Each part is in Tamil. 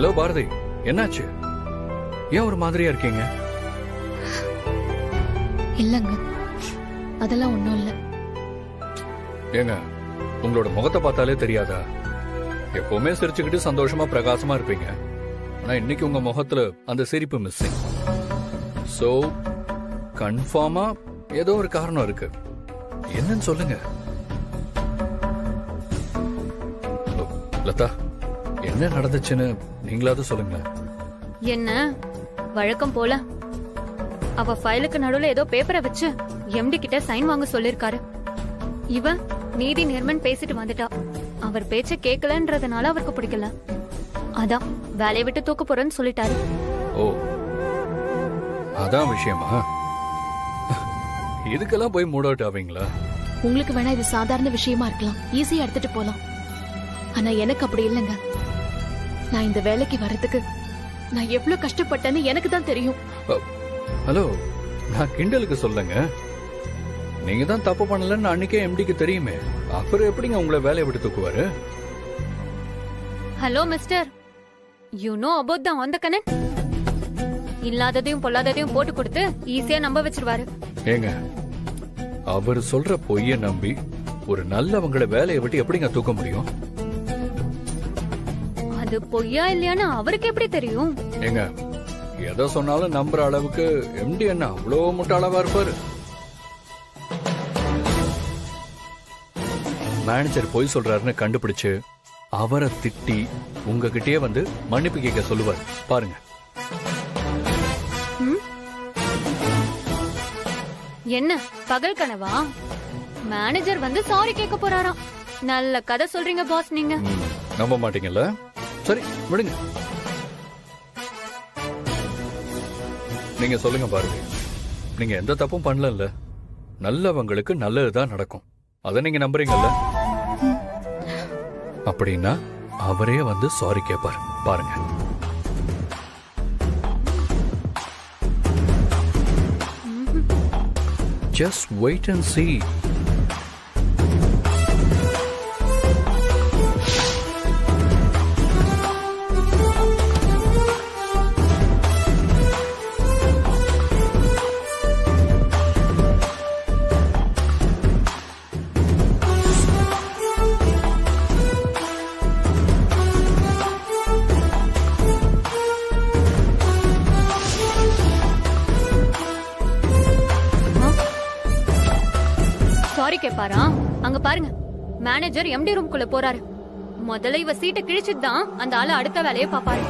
ஹலோ பாரதி, என்னாச்சு? ஏன் ஒரு மாதிரியா இருக்கீங்க? இல்லங்க, அதெல்லாம் ஒண்ணும் இல்ல. ஏங்க, உங்களோட முகத்தை பார்த்தாலே தெரியாதா? எப்பவுமே சிரிச்சுக்கிட்டு சந்தோஷமா பிரகாசமா இருப்பீங்க. ஆனா இன்னைக்கு உங்க முகத்துல அந்த சிரிப்பு மிஸ்ஸிங். சோ கன்ஃபார்மா ஏதோ ஒரு காரணம் இருக்கு. என்னன்னு சொல்லுங்க. லதா, என்ன நடந்துச்சுன்னு நீங்களாவது சொல்லுங்க. என்ன வழக்கம் போல அவ ஃபைலுக்கு நடுவுல ஏதோ பேப்பரை வச்சு எம்டி கிட்ட சைன் வாங்க சொல்லிருக்காரு. இவன் நீதி நேர்மன் பேசிட்டு வந்துட்டா. அவர் பேச்ச கேட்கலன்றதுனால அவருக்கு பிடிக்கல. அதான் வேலையை விட்டு தூக்க போறேன்னு சொல்லிட்டாரு. ஓ, அதான் விஷயமா? இதுக்கெல்லாம் போய் மூட் அவுட் ஆவீங்களா? உங்களுக்கு வேணா இது சாதாரண விஷயமா இருக்கலாம், ஈஸியா எடுத்துட்டு போலாம். ஆனா எனக்கு அப்படி இல்லைங்க. நான் இந்த வேலைக்கு வர்றதுக்கு நான் எவ்வளவு கஷ்டப்பட்டேன்னு எனக்கு தான் தெரியும். ஹலோ, நான் கிண்டலுக்கு சொல்லுங்க. நீங்க தான் தப்பு பண்ணலன்னு அன்னைக்கே எம்டிக்கு தெரியுமே. அப்புறம் எப்படிங்க உங்களை வேலையை விட்டு தூக்குவாரு? Hello mister, you know about the on the connect. இல்லாததையும் பொல்லாததையும் போட்டு கொடுத்து ஈஸியா நம்ப வச்சிருவாரு. ஏங்க, அவர் சொல்ற பொய்ய நம்பி ஒரு நல்லவங்களை வேலையை விட்டு எப்படிங்க தூக்க முடியும்? அது பொய்யா இல்லையான்னு அவருக்கு எப்படி தெரியும்? ஏங்க, எதை சொன்னாலும் நம்புற அளவுக்கு எம்டி என்ன அவ்வளோ முட்டாளவா இருப்பாரு? மேனேஜர் பொய் சொல்றாருன்னு கண்டுபிடிச்சு அவரை திட்டி உங்ககிட்டயே வந்து மன்னிப்பு கேட்க சொல்லுவார் பாருங்க. என்ன பகல் கனவா? மேனேஜர் வந்து சாரி கேட்க போறாராம். நல்ல கதை சொல்றீங்க பாஸ் நீங்க. நம்ப மாட்டீங்கல்ல? சரி விடுங்க. நீங்க சொல்லுங்க பாருங்க. நீங்க எந்த தப்பும் பண்ணல. நல்லவங்களுக்கு நல்லதுதான் நடக்கும். அத நீங்க நம்புறீங்கல்ல? அப்படின்னா அவரே வந்து சாரி கேட்பார் பாருங்க. Just wait and see. Sorry கேட்பாரா? அங்க பாருங்க, மேனேஜர் எம்டி ரூம்குள்ள போறாரு. முதல்ல இவ சீட்டை கிழிச்சிட்டு தான் அந்த ஆளு அடுத்த வேலையை பாப்பாரு.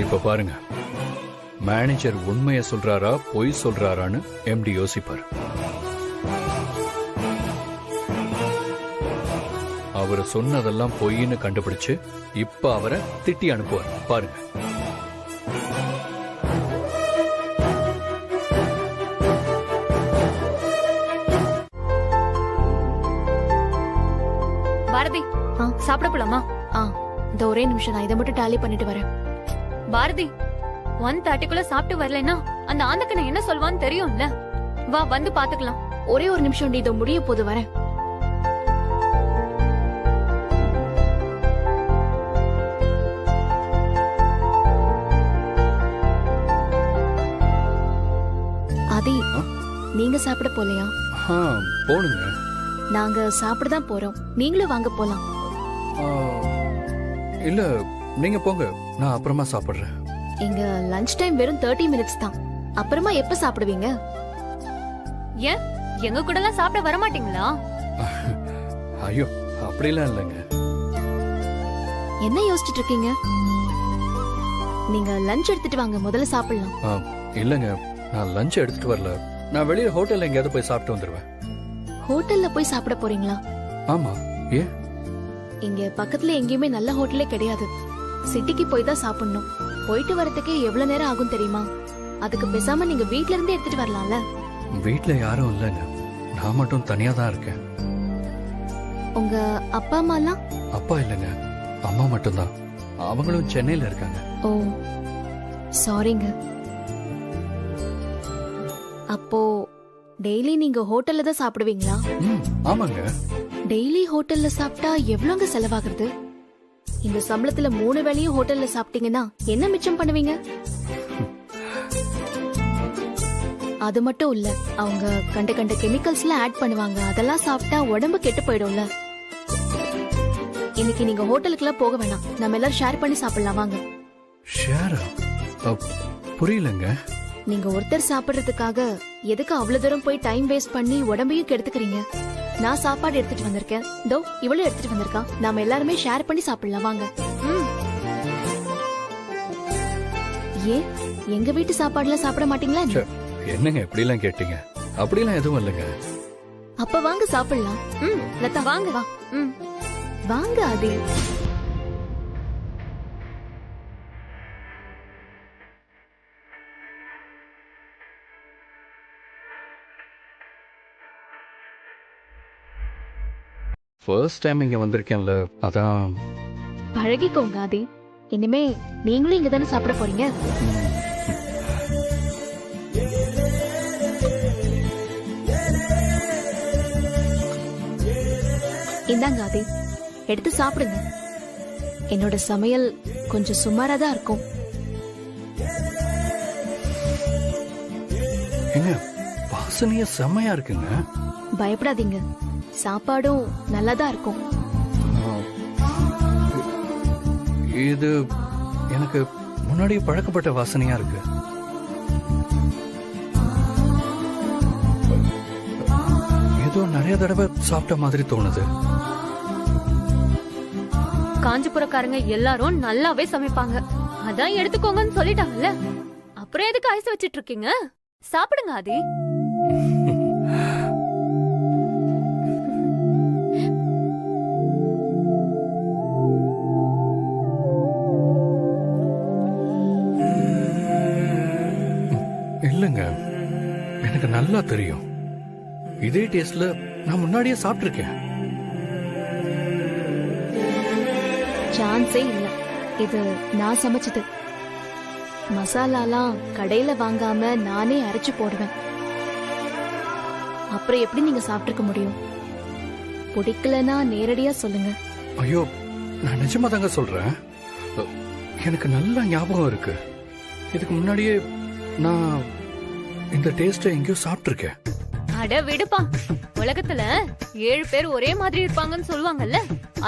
இப்ப பாருங்க, மேனேஜர் உண்மையை சொல்றாரா பொய் சொல்றாரான்னு எம்டி யோசிப்பார். அவர் சொன்னதெல்லாம் பொய்ன்னு கண்டுபிடிச்சு இப்ப அவரை திட்டி அனுப்புவார் பாருங்க. பாரதி, சாப்பிட போலாமா? இந்த ஒரே நிமிஷம், நான் இதை மட்டும் டாலி பண்ணிட்டு வரேன். பாரதி, 1:30க்குள்ள சாப்பிட்டு வரலன்னா அந்த ஆந்தக்கனை என்ன சொல்வான்னு தெரியும்ல. வா வந்து பாத்துக்கலாம். ஒரே ஒரு நிமிஷம், இதோ முடிய போது வரேன். ஆதி, நீங்க சாப்பிட போலையா? போனுங்க. நாங்க சாப்பிட தான் போறோம், நீங்களும் வாங்க போலாம். இல்ல, நீங்க போங்க, நான் அப்புறமா சாப்பிடுறேன். எங்க லஞ்ச் டைம் வெறும் 30 மினிட்ஸ் தான். அப்புறமா எப்ப சாப்பிடுவீங்க? ஏன் எங்க கூட எல்லாம் சாப்பிட வர மாட்டீங்களா? ஐயோ, அப்படிலாம் இல்லைங்க. என்ன யோசிச்சுட்டு இருக்கீங்க? நீங்க லஞ்ச் எடுத்துட்டு வாங்க, முதல்ல சாப்பிடலாம். இல்லைங்க, நான் லஞ்ச் எடுத்துட்டு வரல. நான் வெளியே ஹோட்டல்ல எங்கேயாவது போய் சாப்பிட்டு வந்துடுவேன். ஹோட்டல்ல போய் சாப்பிட போறீங்களா? ஆமா, ஏன்? இங்க பக்கத்துல எங்கேயுமே நல்ல ஹோட்டலே கிடையாது. சிட்டிக்கு போய் தான் சாப்பிடணும். போயிட்டு வரதுக்கே எவ்வளவு நேரம் ஆகும் தெரியுமா? அதுக்கு பேசாம நீங்க வீட்ல இருந்து எடுத்துட்டு வரலாம்ல. வீட்ல யாரும் இல்லைங்க, நான் மட்டும் தனியா தான் இருக்கேன். உங்க அப்பா அம்மாலாம்? அப்பா இல்லைங்க, அம்மா மட்டும்தான். அவங்களும் சென்னையில இருக்காங்க. ஓ சாரிங்க. அப்போ டெய்லி நீங்க ஹோட்டல்ல தான் சாப்பிடுவீங்களா? ஆமாங்க. டெய்லி ஹோட்டல்ல சாப்பிட்டா எவ்வளவுங்க செலவாகுது? இந்த சம்பளத்துல 3 வேளையும் ஹோட்டல்ல சாப்பிட்டீங்கன்னா என்ன மிச்சம் பண்ணுவீங்க? அது மட்டும் இல்ல, அவங்க கண்ட கண்ட கெமிக்கல்ஸ்ல ஆட் பண்ணுவாங்க. அதெல்லாம் சாப்பிட்டா உடம்பு கெட்டு போயிடும்ல. இன்னைக்கு நீங்க ஹோட்டலுக்குலாம் போக வேணாம், நம்ம எல்லாரும் ஷேர் பண்ணி சாப்பிடலாம் வாங்க. ஷேரா? புரியலங்க. நீங்க ஒருத்தர் சாப்பிடுறதுக்காக எதுக்கு அவ்வளவு தூரம் போய் டைம் வேஸ்ட் பண்ணி உடம்பையும் கெடுத்துக்கிறீங்க? நான் சாப்பாடு எடுத்துட்டு வந்திருக்கேன், தோ இவ்வளவு எடுத்துட்டு வந்திருக்கா. நாம எல்லாருமே ஷேர் பண்ணி சாப்பிடலாம் வாங்க. ஏன் எங்க வீட்டு சாப்பாடுலாம் சாப்பிட மாட்டீங்களா? என்னங்க இப்படி எல்லாம் கேட்டீங்க? அப்படிலாம் எதுவும் இல்லைங்க. அப்ப வாங்க சாப்பிடலாம். லதா வாங்க. வா வாங்க. ஆதி ஃபர்ஸ்ட் டைம் இங்க வந்திருக்கேன்ல, அதான். பழகிக்கோங்க ஆதி. இனிமே நீங்களும் இங்க தானே சாப்பிட போறீங்க. இந்தாங்க ஆதி, எடுத்து சாப்பிடுங்க. என்னோட சமையல் கொஞ்சம் சுமாரா தான் இருக்கும். என்ன வாசனையா செம்மையா இருக்குங்க. பயப்படாதீங்க, சாப்பாடும் நல்லாதான் இருக்கும். இது எனக்கு முன்னாடி பழக்கப்பட்ட வாசனையா இருக்கு. ஏதோ நிறைய தடவை சாப்பிட்ட மாதிரி தோணுது. காஞ்சிபுரக்காரங்க எல்லாரும் நல்லாவே சமைப்பாங்க, அதான் எடுத்துக்கோங்கன்னு சொல்லிட்டாங்கல்ல. அப்புறம் எதுக்கு ஐஸ் வச்சிட்டு இருக்கீங்க? சாப்பிடுங்க ஆதி. இல்லங்க, எனக்கு நல்லா தெரியும். இதே டேஸ்ட்ல நான் முன்னாடியே சாப்பிட்டிருக்கேன். சான்ஸே இல்ல, இது நான் சமைச்சது. மசாலாலாம் கடையில வாங்காம நானே அரைச்சு போடுவேன். அப்புறம் எப்படி நீங்க சாப்பிட்டுக்க முடியும்? பிடிக்கலனா நேரடியா சொல்லுங்க. ஐயோ, நான் நிஜமா தாங்க சொல்றேன். எனக்கு நல்ல ஞாபகம் இருக்கு. இதுக்கு முன்னாடியே நான் இந்த டேஸ்ட எங்கேயோ சாப்பிட்டிருக்கேன். அட விடுப்பா, உலகத்துல 7 பேர் ஒரே மாதிரி இருப்பாங்கன்னு சொல்லுவாங்கல்ல,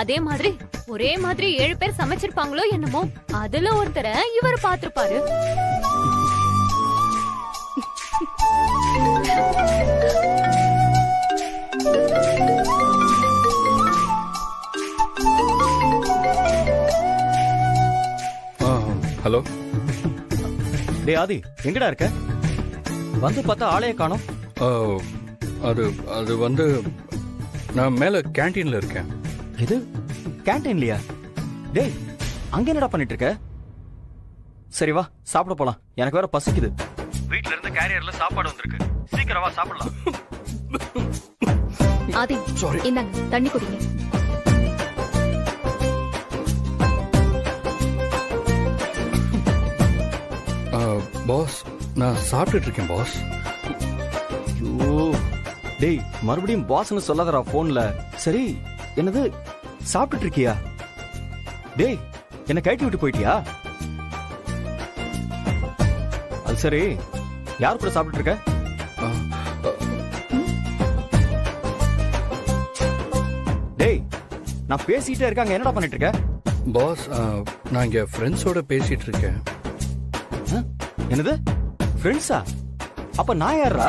அதே மாதிரி ஒரே மாதிரி 7 பேர் சமைச்சிருப்பாங்களோ என்னமோ. அதுல ஒருத்தரை இவர் பாத்திருப்பாரு. ஹலோ. டேய் ஆதி, எங்கடா இருக்க? வந்து பார்த்தா ஆளையே காணோம். அது அது வந்து நான் மேல கேண்டீன்ல இருக்கேன். இது கேண்டீன்லயா? டேய், அங்க என்னடா பண்ணிட்டு இருக்க? சரி வா, சாப்பிட போலாம். எனக்கு வேற பசிக்குது. வீட்ல இருந்து கேரியர்ல சாப்பாடு வந்திருக்கு. சீக்கிரம் வா சாப்பிடலாம். ஆதி, சாரி. இந்தாங்க தண்ணி குடிங்க. பாஸ், நான் சாப்பிட்டுட்டு இருக்கேன் பாஸ். ஐயோ, டேய் மறுபடியும் பாஸ்னு சொல்லாதடா போன்ல. சரி, என்னது சாப்பிட்டுட்டு இருக்கியா? டேய், என்ன கழட்டி விட்டு போயிட்டியா? அது சரி, யார் கூட சாப்பிட்டு இருக்க? டேய், நான் பேசிட்டே இருக்காங்க, என்னடா பண்ணிட்டு இருக்க? பாஸ், நான் இங்க ஃப்ரெண்ட்ஸோட பேசிட்டு இருக்கேன். என்னது ஃப்ரெண்ட்ஸா? அப்ப நான் யாரா?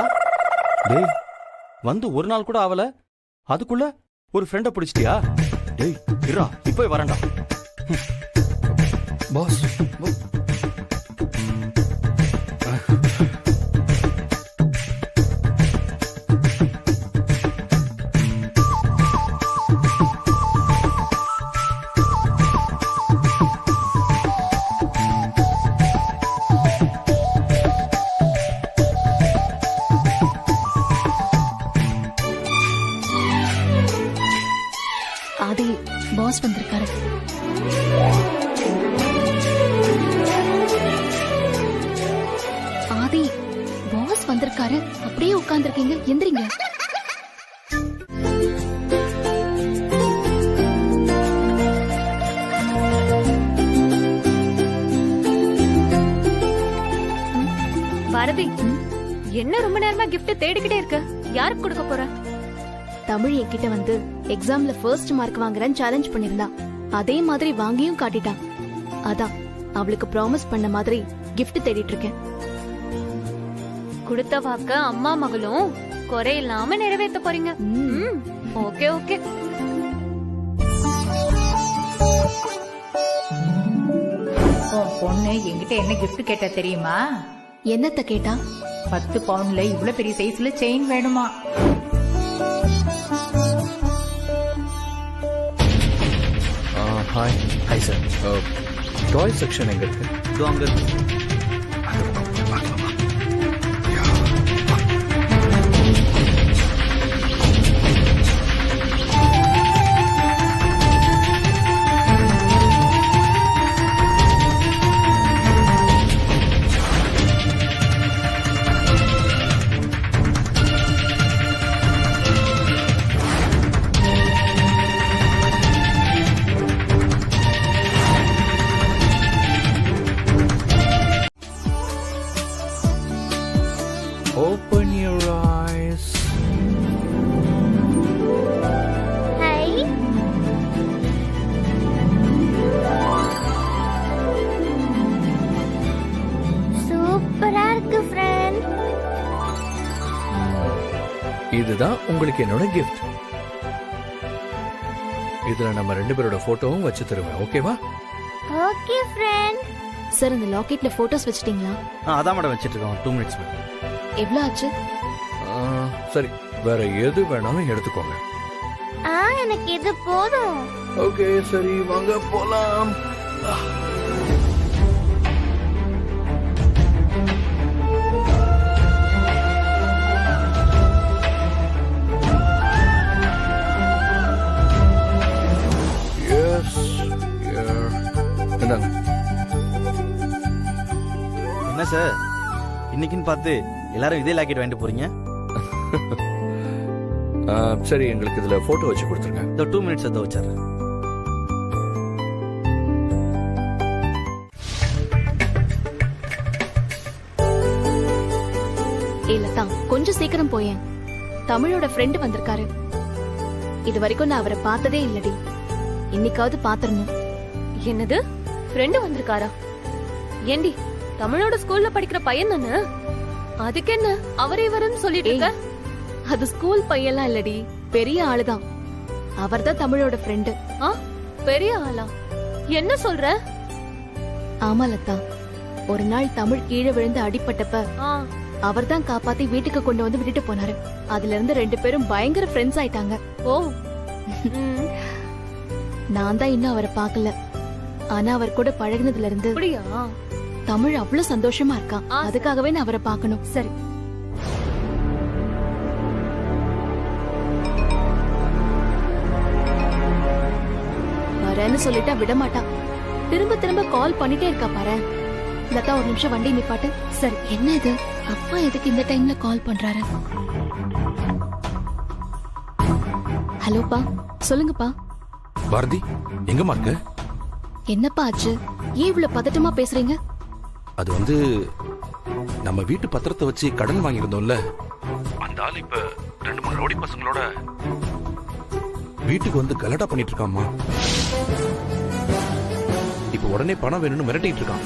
டேய், வந்து ஒரு நாள் கூட ஆவல, அதுக்குள்ள ஒரு ஃப்ரெண்ட பிடிச்சிட்டியா? டேய் இருடா, இப்போ வரேன்டா. பாஸ், பாஸ் வந்திருக்காரு. ஆதி, பாஸ் வந்திருக்காரு. அப்படியே உட்கார்ந்திருக்கீங்க, எந்திரிங்க. பாரதி, என்ன ரொம்ப நேரமா gift தேடிக்கிட்டே இருக்க? யாருக்கு கொடுக்க போற? தமிழ் என்கிட்ட வந்து எக்ஸாம்ல ஃபர்ஸ்ட் மார்க் வாங்குறேன்னு சேலஞ்ச் பண்ணிருந்தா. அதே மாதிரி வாங்கியும் காட்டிட்டான். அதான் அவளுக்கு ப்ராமிஸ் பண்ண மாதிரி gift தேடிட்டு இருக்கேன். கொடுத்த வாக்க அம்மா மகளும் குறையில்லாம நிறைவேற்ற போறீங்க. Okay okay. பொண்ணு என்கிட்ட என்ன gift கேட்டா தெரியுமா? என்னத்த கேட்டா? 10 பவுண்ட்ல இவ்வளவு பெரிய சைஸ்ல செயின் வேணுமா? Hi. Hi sir. Toy section எங்க இருக்கு? இதோ அங்க இருக்கு. Open your eyes. சூப்பரா இருக்கு ஃப்ரெண்ட். இதுதான் உங்களுக்கு என்னோட gift. இதுல நம்ம 2 பேரோட போட்டோவும் வச்சு தருவேன். ஓகேவா? Okay friend. சார், இந்த லாக்கெட்ல போட்டோஸ் வச்சிட்டீங்களா? அதான் மேடம் வச்சிட்டு இருக்கோம். 2 மினிட்ஸ் மேடம். எவ்வளவு ஆச்சு? சரி, வேற எது வேணாலும் எடுத்துக்கோங்க. எனக்கு இது போதும். ஓகே, சரி வாங்க போலாம். என்ன சார், இன்னைக்குன்னு பார்த்து எல்லாரும் இதே லாக்கெட் வாங்கிட்டு போறீங்க? சரி, எங்களுக்கு இதுல போட்டோ வச்சு கொடுத்துருங்க. இந்த 2 மினிட்ஸ் அதை வச்சிடறேன். இல்லத்தா, கொஞ்சம் சீக்கிரம் போயேன். தமிழோட ஃப்ரெண்டு வந்திருக்காரு. இது வரைக்கும் நான் அவரை பார்த்ததே இல்லடி. இன்னைக்காவது பாத்திரணும். என்னது, ஃப்ரெண்டு வந்திருக்காரா? ஏண்டி, தமிழோட ஸ்கூல்ல படிக்கிற பையன் தானே? அதுக்கு என்ன அவரே வரன்னு சொல்லிட்டு இருக்க? அது ஸ்கூல் பையன்லாம் இல்லடி, பெரிய ஆளுதான். அவர்தான் தமிழோட ஃப்ரெண்டு. பெரிய ஆளா? என்ன சொல்ற? ஆமா லதா, ஒரு நாள் தமிழ் கீழே விழுந்து அடிபட்டப்ப அவர்தான் காப்பாத்தி வீட்டுக்கு கொண்டு வந்து விட்டுட்டு போனாரு. அதுல இருந்து 2 பேரும் பயங்கர ஃப்ரெண்ட்ஸ் ஆயிட்டாங்க. ஓ. நான் தான் இன்னும் அவரை பார்க்கல. ஆனா அவர் கூட பழகினதுல இருந்து அப்படியா? தமிழ் அவ்வளவு சந்தோஷமா இருக்கான். அதுக்காகவே நான் அவரை பார்க்கணும். சரி. வரேன்னு சொல்லிட்டா விட மாட்டான். திரும்ப திரும்ப கால் பண்ணிட்டே இருக்கா பாரு. லதா, ஒரு நிமிஷம் வண்டி நிப்பாட்டு. சரி. என்ன இது, அப்பா எதுக்கு இந்த டைம்ல கால் பண்றாரு? ஹலோப்பா, சொல்லுங்கப்பா. பாரதி, எங்கம்மா இருக்க? என்னப்பா ஆச்சு? ஏன் இவ்வளவு பதட்டமா பேசுறீங்க? அது வந்து நம்ம வீட்டு பத்திரத்தை வச்சு கடன் வாங்கியிருந்தோம்ல, அந்த ஆள் இப்ப 2-3 ரவுடி பசங்களோட வீட்டுக்கு வந்து கலடா பண்ணிட்டு இருக்காம்மா. இப்ப உடனே பணம் வேணும்னு மிரட்டிட்டு இருக்கான்.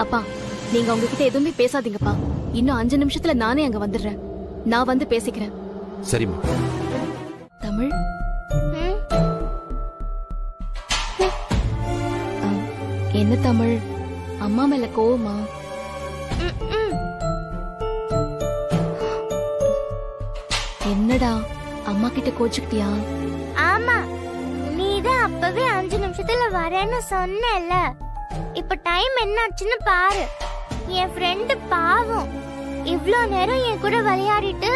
அப்பா, நீங்க உங்ககிட்ட எதுவுமே பேசாதீங்கப்பா. இன்னும் 5 நிமிஷத்துல நானே அங்க வந்துடுறேன். நான் வந்து பேசிக்கிறேன். சரிம்மா. தமிழ், என்ன தமிழ், அம்மா மேல கோவமா? என்னடா, அம்மா கிட்ட கோச்சுக்கிட்டியா? ஆமா, நீதான் அப்பவே 5 நிமிஷத்துல வரேன்னு சொன்னேல்ல. இப்ப டைம் என்னாச்சுன்னு பாரு. என் ஃப்ரெண்டு பாவம் இவ்ளோ நேரம் என் கூட விளையாடிட்டு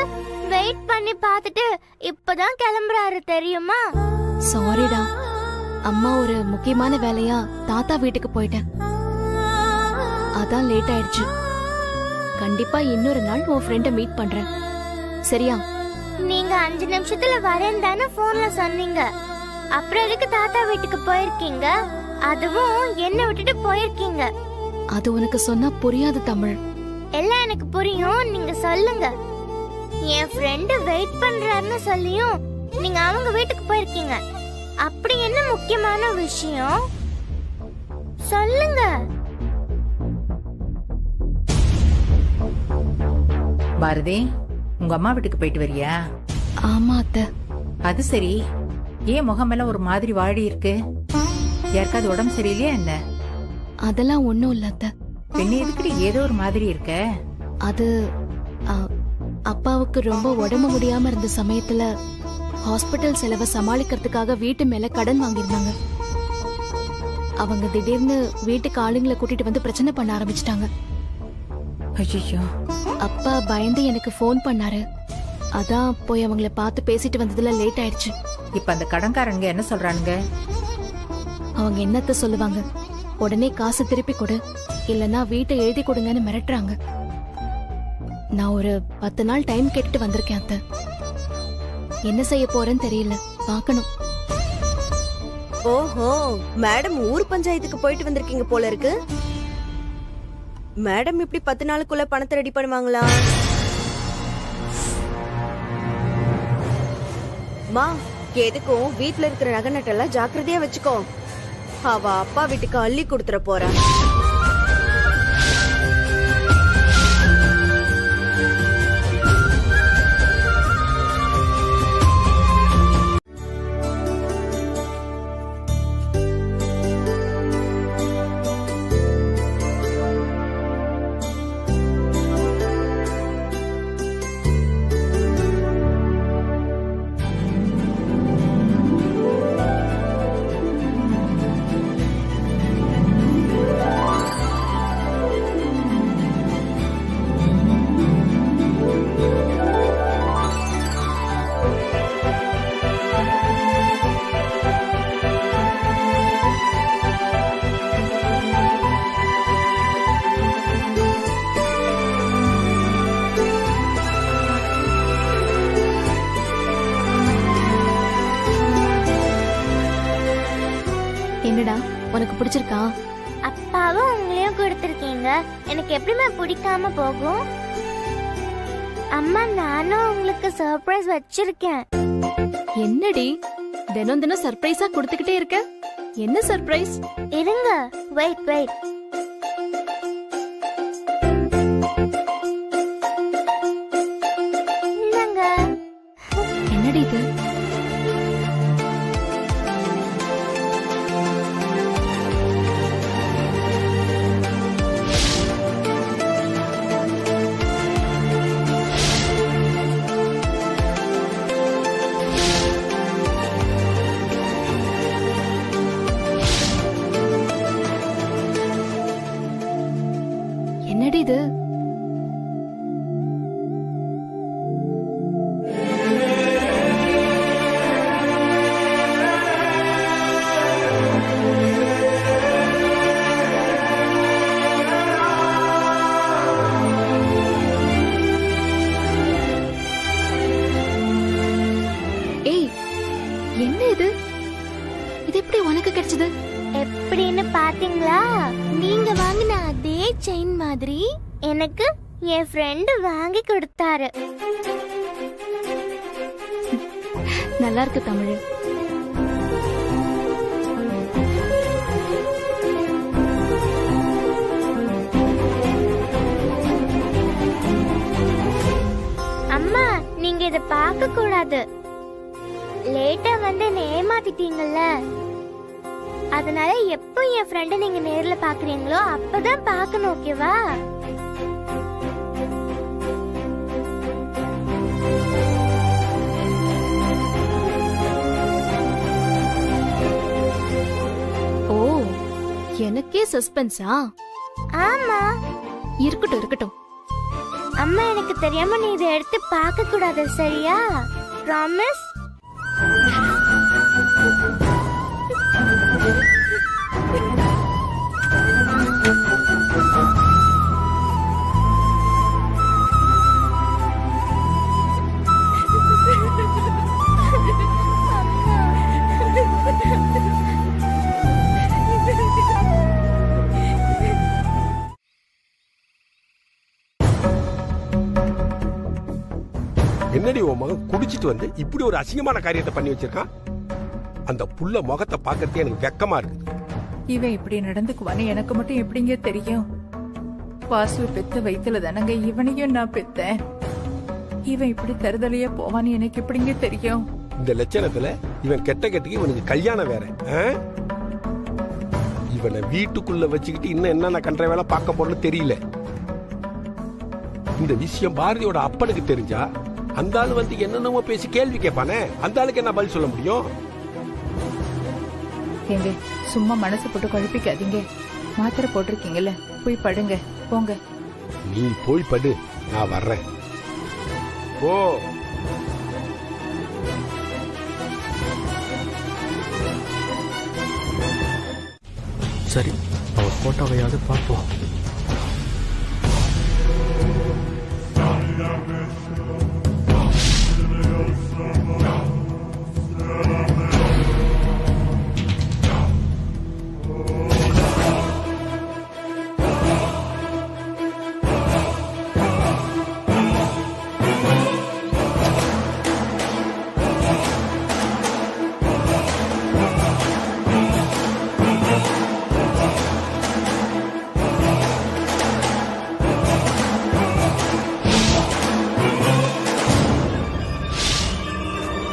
வெயிட் பண்ணி பார்த்துட்டு இப்பதான் கிளம்புறாரு தெரியுமா? சாரிடா, அம்மா ஒரு முக்கியமான வேலையா தாத்தா வீட்டுக்கு போயிட்டேன், அதான் லேட் ஆயிடுச்சு. கண்டிப்பா இன்னொரு நாள் உன் ஃப்ரெண்ட மீட் பண்றேன், சரியா? நீங்க 5 நிமிஷத்துல வரேன் தானே போன்ல சொன்னீங்க. அப்புறம் எதுக்கு தாத்தா வீட்டுக்கு போயிருக்கீங்க? அதுவும் என்ன விட்டுட்டு போயிருக்கீங்க. அது உனக்கு சொன்னா புரியாது தமிழ். எல்லாம் எனக்கு புரியும், நீங்க சொல்லுங்க. என் ஃப்ரெண்டு வெயிட் பண்றாருன்னு சொல்லியும் நீங்க அவங்க வீட்டுக்கு போயிருக்கீங்க. அப்படி என்ன முக்கியமான விஷயம் சொல்லுங்க. பாரதி, உங்க அம்மா வீட்டுக்கு போயிட்டு வரியா? ஆமா அத்தை. அது சரி, ஏன் முகமெல்லாம் ஒரு மாதிரி வாடி இருக்கு? யாருக்காவது உடம்பு சரியில்லையா என்ன? அதெல்லாம் ஒண்ணும் இல்ல அத்தை. பெண்ணு எதுக்குடி ஏதோ ஒரு மாதிரி இருக்க? அது அப்பாவுக்கு ரொம்ப உடம்பு முடியாம இருந்த சமயத்துல ஹாஸ்பிட்டல் செலவை சமாளிக்கிறதுக்காக வீட்டு மேல கடன் வாங்கியிருந்தாங்க. அவங்க திடீர்னு வீட்டுக்கு ஆளுங்களை கூட்டிட்டு வந்து பிரச்சனை பண்ண ஆரம்பிச்சிட்டாங்க. ஐயோ, அப்பா பயந்து எனக்கு ஃபோன் பண்ணாரு, அதான் போய் அவங்கள பார்த்து பேசிட்டு வந்ததுல லேட் ஆயிடுச்சு. இப்ப அந்த கடன்காரங்க என்ன சொல்றானுங்க? அவங்க என்னத்த சொல்லுவாங்க, உடனே காசு திருப்பி கொடு, இல்லனா வீட்டை எழுதி கொடுங்கன்னு மிரட்டுறாங்க. நான் ஒரு 10 நாள் டைம் கேட்டுட்டு வந்திருக்கேன் அத்தை. என்ன செய்ய போறேன்னு தெரியல, பார்க்கணும். ஓஹோ, மேடம் ஊர் பஞ்சாயத்துக்கு போயிட்டு வந்திருக்கீங்க போல இருக்கு. மேடம் இப்படி 10 நாளுக்குள்ள பணத்தை ரெடி பண்ணுவாங்களா? மா, எதுக்கும் வீட்ல இருக்கிற நகை நட்டெல்லாம் ஜாக்கிரதையா வச்சுக்கோ. அவ அப்பா வீட்டுக்கு அள்ளி கொடுத்துற போறா. என்னடா உனக்கு பிடிச்சிருக்கா? அப்பாவும் உங்களையும் கொடுத்திருக்கீங்க, எனக்கு எப்படிமா பிடிக்காம போகும்? அம்மா, நானும் உங்களுக்கு சர்ப்ரைஸ் வச்சிருக்கேன். என்னடி தினம் தினம் சர்ப்ரைஸா கொடுத்துக்கிட்டே இருக்க? என்ன சர்ப்ரைஸ்? இருங்க, வெயிட் வெயிட். இந்தாங்க. என்னடி இது? என்னடி இது? ஏய், என்ன இது? இது எப்படி உனக்கு கிடைச்சது? எப்படின்னு பாத்தீங்களா? நீங்க வாங்கின அதே செயின் மாதிரி எனக்கு என் ஃப்ரெண்டு வாங்கி கொடுத்தாரு. நல்லா இருக்கு தமிழ். அம்மா, நீங்க இத பார்க்க கூடாது. லேட்டா வந்து என்னை ஏமாத்திட்டீங்கல்ல, அதனால எப்போ என் ஃப்ரெண்ட நீங்க நேர்ல பாக்குறீங்களோ அப்பதான் பார்க்கணும், ஓகேவா? ஓ, எனக்கே சஸ்பென்ஸா? ஆமா. இருக்கட்டும் இருக்கட்டும். அம்மா எனக்கு தெரியாம நீ இதை எடுத்து பார்க்க கூடாது, சரியா? ப்ராமிஸ்? என்னடி உன் மகன் குடிச்சிட்டு வந்து இப்படி ஒரு அசிங்கமான காரியத்தை பண்ணி வச்சிருக்கான்? அந்த புள்ள முகத்தை பார்க்கறதே எனக்கு வெக்கமா இருக்கு. இவன் இப்படி நடந்துக்குவான்னு எனக்கு மட்டும் எப்படிங்க தெரியும்? வாசு பெத்த வயித்துல தானங்க இவனையும் நான் பெத்தேன். இவன் இப்படி தருதலையே போவான்னு எனக்கு எப்படிங்க தெரியும்? இந்த லட்சணத்துல இவன் கெட்ட கெட்டுக்கு இவனுக்கு கல்யாணம் வேற. இவனை வீட்டுக்குள்ள வச்சுக்கிட்டு இன்னும் என்னென்ன கண்ட வேலை பார்க்க போறன்னு தெரியல. இந்த விஷயம் பாரதியோட அப்பனுக்கு தெரிஞ்சா அந்த ஆளு வந்து என்னென்னமோ பேசி கேள்வி கேட்பானே, அந்த ஆளுக்கு என்ன பதில் சொல்ல முடியும்? ஏங்க சும்மா மனசு போட்டு குழப்பிக்காதீங்க. மாத்திரை போட்டிருக்கீங்கல்ல, போய் படுங்க போங்க. நீ போய் படு, நான் வர்றேன். ஓ சரி, அவர் போட்டோவையாவது பார்ப்போம்.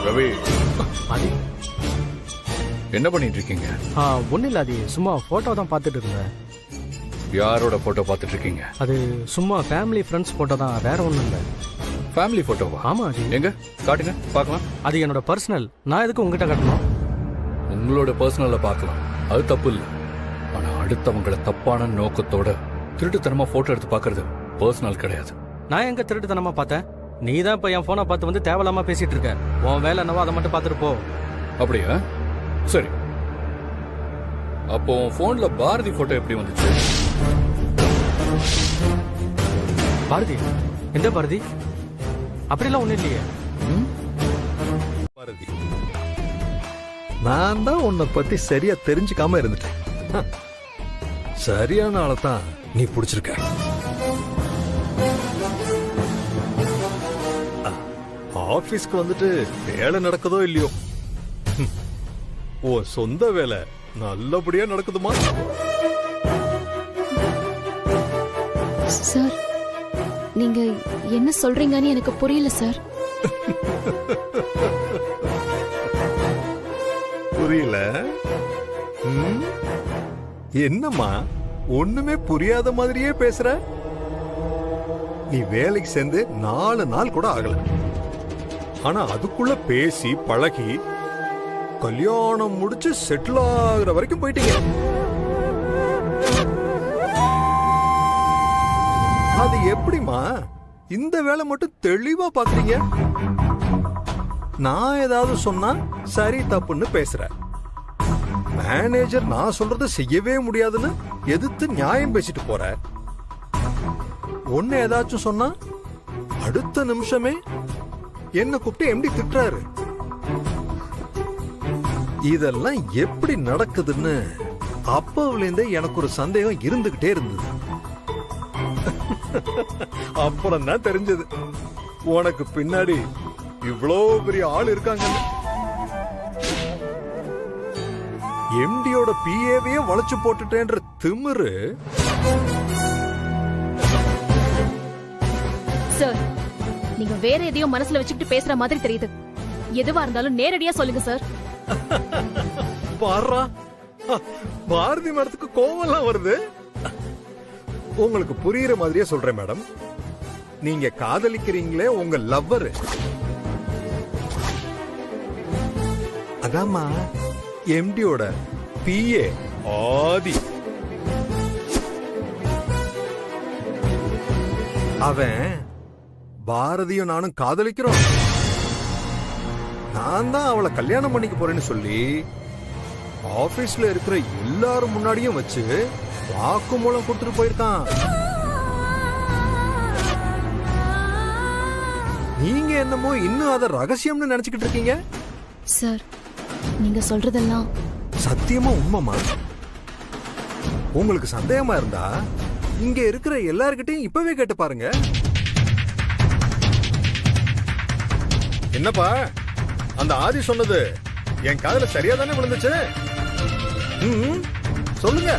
ரவி, அது என்ன பண்ணிட்டு இருக்கீங்க? ஒன்றும் இல்லை, அது சும்மா ஃபோட்டோ தான் பார்த்துட்டு இருந்தேன். யாரோட போட்டோ பார்த்துட்டு இருக்கீங்க? அது சும்மா ஃபேமிலி ஃப்ரெண்ட்ஸ் ஃபோட்டோ தான், வேற ஒன்றும் இல்லை. ஃபேமிலி போட்டோவா? ஆமா, அது எங்க காட்டுங்க பார்க்கலாம். அது என்னோட பர்சனல். நான் எதுக்கு உங்ககிட்ட காட்டணும்? உங்களோட பர்சனல்ல பார்க்கலாம், அது தப்பு இல்லை. ஆனா அடுத்தவங்களை தப்பான நோக்கத்தோட திருட்டுத்தனமா போட்டோ எடுத்து பார்க்கறது பர்சனல் கிடையாது. நான் எங்க திருட்டுத்தனமா பார்த்தேன்? நீ தான் இப்போ என் ஃபோனை பார்த்து வந்து தேவையில்லாம பேசிட்டு இருக்க. உன் வேலை என்னவோ அதை மட்டும் பார்த்துட்டு போ. அப்படியா? சரி, அப்போ போன்ல பாரதி போட்டோ எப்படி வந்துச்சு? பாரதி? எந்த பாரதி? அப்படிலாம் ஒண்ணும் இல்லையே. பாரதி, நான் தான் உன்னை பத்தி சரியா தெரிஞ்சுக்காம இருந்துட்டேன். சரியான ஆளை தான் நீ பிடிச்சிருக்க. ஆபீஸ்க்கு வந்துட்டு வேலை நடக்குதோ இல்லையோ, ஓ சொந்த வேலை நல்லபடியா நடக்குதுமா? சார், நீங்க என்ன சொல்றீங்கன்னு எனக்கு புரியல சார். புரியல? என்னம்மா ஒண்ணுமே புரியாத மாதிரியே பேசுற? நீ வேலைக்கு சேர்ந்து 4 நாள் கூட ஆகல, ஆனா அதுக்குள்ள பேசி பழகி கல்யாணம் முடிச்சு செட்டில் ஆகுற வரைக்கும் போயிட்டீங்க. அது எப்படிமா இந்த வேலை மட்டும் தெளிவா பாக்குறீங்க? நான் ஏதாவது சொன்னா சரி தப்புன்னு பேசுற. மேனேஜர் நான் சொல்றத செய்யவே முடியாதுன்னு எதிர்த்து நியாயம் பேசிட்டு போற. ஒன்னு ஏதாச்சும் சொன்னா அடுத்த நிமிஷமே என்ன கூப்பிட்டு எம்டி திட்டுறாரு. இதெல்லாம் எப்படி நடக்குதுன்னு அப்பவுல இருந்தே எனக்கு ஒரு சந்தேகம் இருந்துகிட்டே இருந்தது. அப்புறம் தான் தெரிஞ்சது உனக்கு பின்னாடி இவ்வளோ பெரிய ஆள் இருக்காங்க. எம்டியோட பிஏவையே வளைச்சு போட்டுட்டேன்ற திமிரு. சார், நீங்க வேற எதையோ மனசுல வச்சுக்கிட்டு பேசுற மாதிரி தெரியுது. எதுவா இருந்தாலும் நேரடியா சொல்லுங்க சார். பாரா, பாரதி மேடத்துக்கு கோவம்லாம் வருது. உங்களுக்கு புரியுற மாதிரியே சொல்றேன் மேடம். நீங்க காதலிக்கிறீங்களே உங்க லவ்வர், அதாம்மா எம்டியோட பிஏ ஆதி. அவன் பாரதியும் நானும் காதலிக்கிறோம். நான் தான் அவளை கல்யாணம் பண்ணிக்க போறேன்னு சொல்லி ஆபீஸ்ல இருக்கிற எல்லாரும் முன்னாடியும் வச்சு வாக்குமூலம் கொடுத்துட்டு போயிருக்கான். நீங்க என்னமோ இன்னும் அத ரகசியம்னு நினைச்சுக்கிட்டு இருக்கீங்க. சார், நீங்க சொல்றதெல்லாம் சத்தியமா உண்மைமா? உங்களுக்கு சந்தேகமா இருந்தா இங்க இருக்கிற எல்லார்கிட்டையும் இப்பவே கேட்டு பாருங்க. என்னப்பா, அந்த ஆதி சொன்னது என் காதுல சரியா தானே விழுந்துச்சு? சொல்லுங்க.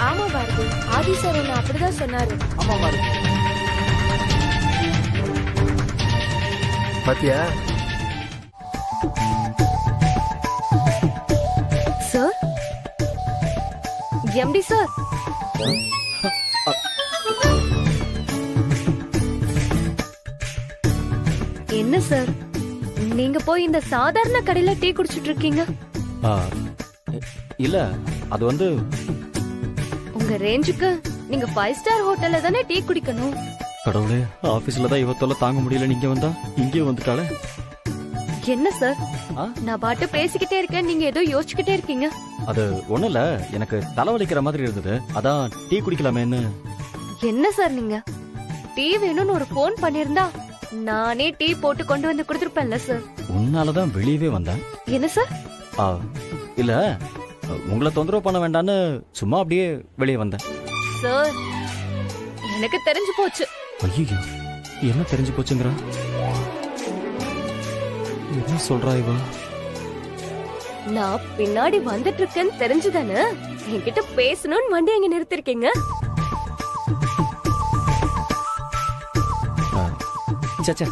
ஆமா பாரதி, ஆதி சார் என்ன அப்படிதான் சொன்னாரு. ஆமா பாரு. பாத்தியா? Sir, MD sir. என்ன சார், நீங்க போய் இந்த சாதாரண கடையில டீ குடிச்சிட்டு இருக்கீங்க? இல்ல, அது வந்து உங்க ரேஞ்சுக்கு நீங்க 5 ஸ்டார் ஹோட்டல்ல தானே டீ குடிக்கணும். கடவுளே, ஆபீஸ்ல தான் இவத்தொல்ல தாங்க முடியல, நீங்க வந்தா இங்கே வந்துட்டாளே. என்ன சார், நான் பாட்டு பேசிக்கிட்டே இருக்கேன், நீங்க ஏதோ யோசிச்சுக்கிட்டே இருக்கீங்க. அது ஒண்ணு இல்ல, எனக்கு தலைவலிக்கிற மாதிரி இருந்தது, அதான் டீ குடிக்கலாமேன்னு. என்ன சார் நீங்க, டீ வேணும்னு ஒரு போன் பண்ணிருந்தா நானே டீ போட்டு கொண்டு வந்து கொடுத்துருப்பேன்ல சார். உன்னாலதான் வெளியவே வந்தேன். என்ன சார்? இல்ல, உங்களை தொந்தரவு பண்ண வேண்டான்னு சும்மா அப்படியே வெளியே வந்தேன். சார், எனக்கு தெரிஞ்சு போச்சு. ஐயோ, என்ன தெரிஞ்சு போச்சுங்கிறா? என்ன சொல்றா இவ? நான் பின்னாடி வந்துட்டு இருக்கேன்னு தெரிஞ்சுதானே என்கிட்ட பேசணும்னு வண்டி எங்க நிறுத்திருக்கீங்க? சச்சா,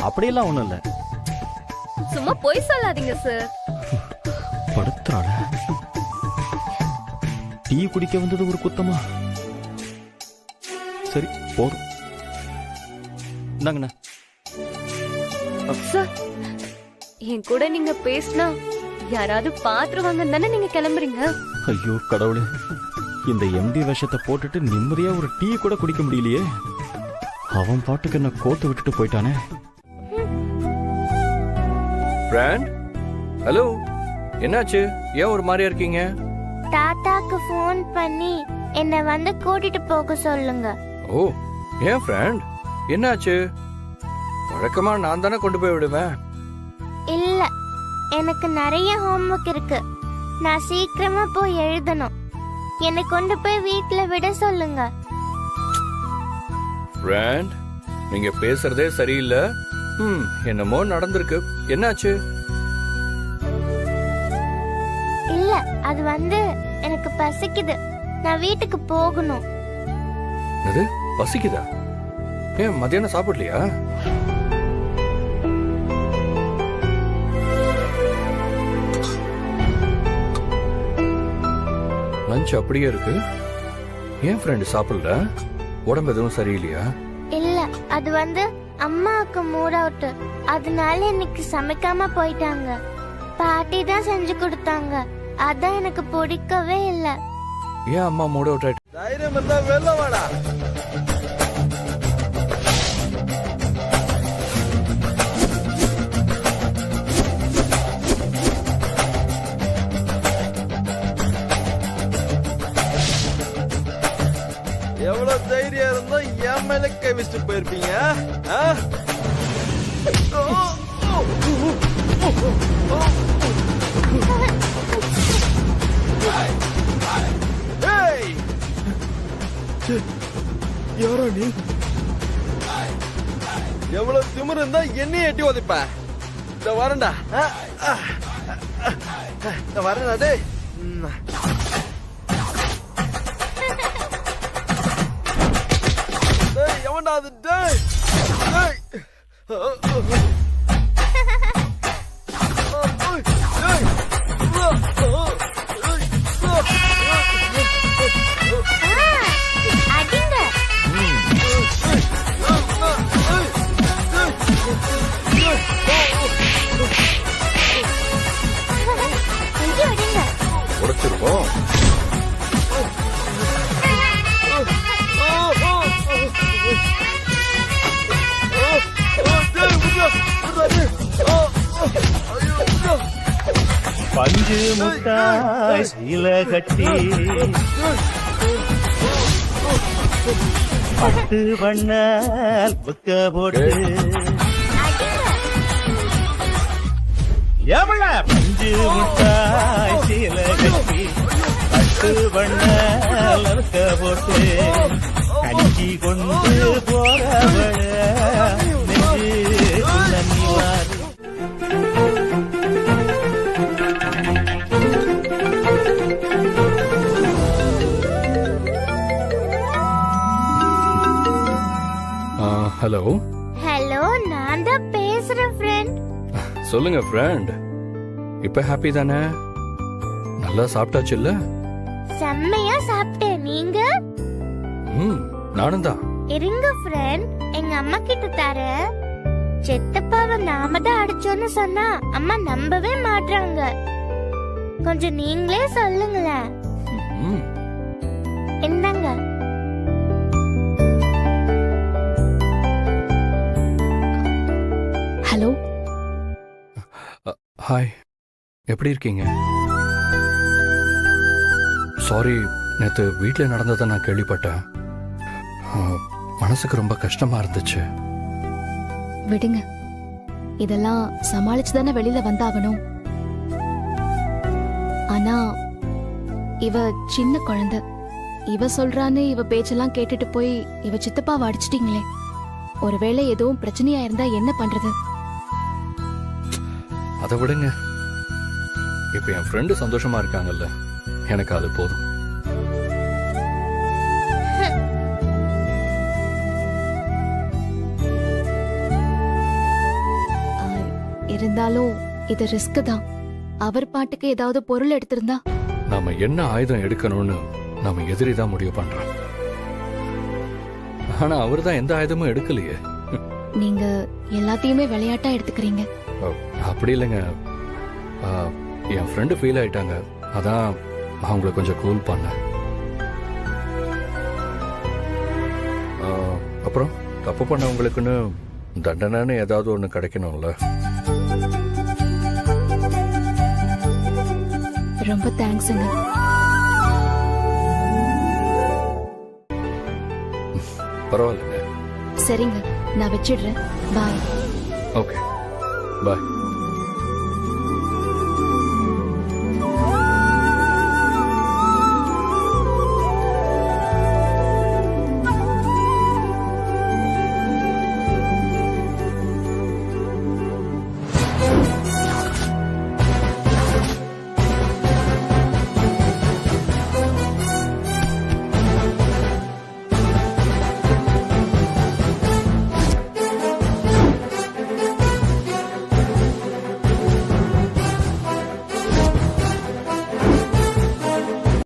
அப்படியெல்லாம் ஒண்ணும் இல்ல. சும்மா பொய் சொல்லாதீங்க சார். படுத்துறாள. டீ குடிக்க வந்தது ஒரு குத்தமா? சரி, போதும். இந்தாங்கண்ணா. சார், என் கூட நீங்க பேசினா யாராவது பாத்துருவாங்கன்னு தானே நீங்க கிளம்புறீங்க? ஐயோ கடவுளே, இந்த எம்டி வேஷத்தை போட்டுட்டு நிம்மதியா ஒரு டீ கூட குடிக்க முடியலையே. அவன் பாட்டுக்கு என்ன கோத்து விட்டுட்டு போயிட்டானே. பிராண்ட், ஹலோ, என்னாச்சு? ஏன் ஒரு மாதிரியா இருக்கீங்க? தாத்தாக்கு ஃபோன் பண்ணி என்ன வந்து கூட்டிட்டு போக சொல்லுங்க. ஓ, ஏன் பிராண்ட், என்னாச்சு? வழக்கமா நான் தானே கொண்டு போய் விடுவேன். இல்ல, எனக்கு நிறைய ஹோம்வொர்க் இருக்கு, நான் சீக்கிரமா போய் எழுதணும். என்னை கொண்டு போய் வீட்ல விட சொல்லுங்க. பிராண்ட், நீங்க பேசுறதே சரியில்லை. என்னமோ நடந்திருக்கு. என்னாச்சு? இல்ல, அது வந்து எனக்கு பசிக்குது, நான் வீட்டுக்கு போகணும். அது பசிக்குதா? ஏன் மத்தியானம் சாப்பிடலையா? லஞ்ச் அப்படியே இருக்கு. ஏன் ஃப்ரெண்ட் சாப்பிடல? உடம்பு எதுவும் சரியில்லையா? இல்ல, அது வந்து அம்மாவுக்கு மூட் அவுட், அதனால இன்னைக்கு சமைக்காம போயிட்டாங்க. பாட்டி தான் செஞ்சு கொடுத்தாங்க, அதான் எனக்கு பிடிக்கவே இல்ல. ஏன் அம்மா மூட் அவுட் ஆயிட்டு? தைரியம் இருந்தா வெளில வாடா. எவ்வளவு தைரியம் இருந்தா என் மேல கை வச்சுட்டு போயிருப்பீங்க? யாரா நீ? எவ்வளவு திமிரு இருந்தா என்னைய எட்டி உதைப்ப? இந்த வரண்டா, வரண்டா. டேய், எவன்டா அது? டேய், அடிங்க. உடைச்சிருக்கோம். பஞ்சு முட்டாய் சீல கட்டி பட்டு வண்ண புக்க போட்டு எவள பஞ்சு முட்டாய் சீல கட்டி பட்டு வண்ண புக்க போட்டு கஞ்சி கொண்டு போறவள நெஞ்சு நன்னிவாரு. ஹலோ ஹலோ, நான் தான் பேசுறேன் ஃப்ரெண்ட். சொல்லுங்க ஃப்ரெண்ட். இப்ப ஹாப்பி தானே? நல்லா சாப்பிட்டாச்சு இல்ல? செம்மையா சாப்பிட்டேன். நீங்க? நானும் தான். இருங்க ஃப்ரெண்ட், எங்க அம்மா கிட்ட தரேன். செத்தப்பாவை நாம தான் அடிச்சோன்னு சொன்னா அம்மா நம்பவே மாட்றாங்க. கொஞ்சம் நீங்களே சொல்லுங்களேன். என்னங்க? ஹலோ. ஹாய், எப்படி இருக்கீங்க? சாரி, நேற்று வீட்டில் நடந்ததை நான் கேள்விப்பட்டேன். மனசுக்கு ரொம்ப கஷ்டமா இருந்துச்சு. விடுங்க, இதெல்லாம் சமாளிச்சு தானே வெளியில வந்தாகணும். ஆனா இவ சின்ன குழந்தை. இவ சொல்றான்னு இவ பேச்செல்லாம் கேட்டுட்டு போய் இவ சித்தப்பாவை அடிச்சிட்டீங்களே. ஒருவேளை எதுவும் பிரச்சனையா இருந்தா என்ன பண்றது? அதை விடுங்க. இப்ப என் ஃப்ரெண்டு சந்தோஷமா இருக்காங்கல்ல, எனக்கு அது போதும். இருந்தாலும் இது ரிஸ்க் தான். அவர் பாட்டுக்கு ஏதாவது பொருள் எடுத்திருந்தா? நாம என்ன ஆயுதம் எடுக்கணும்னு நம்ம எதிரி தான் முடிவு பண்றோம். ஆனா அவர் தான் எந்த ஆயுதமும் எடுக்கலையே. நீங்க எல்லாத்தையுமே விளையாட்டா எடுத்துக்கிறீங்க. அப்படி இல்லைங்க, என் ஃப்ரெண்டு ஃபீல் ஆயிட்டாங்க, அதான் அவங்கள கொஞ்சம் கூல் பண்ண. அப்புறம் தப்பு பண்ணவங்களுக்குன்னு தண்டனைன்னு ஏதாவது ஒன்று கிடைக்கணும்ல. ரொம்ப தேங்க்ஸுங்க. பரவாயில்லைங்க. சரிங்க, நான் வச்சிடுறேன். பாய். ஓகே, பாய்.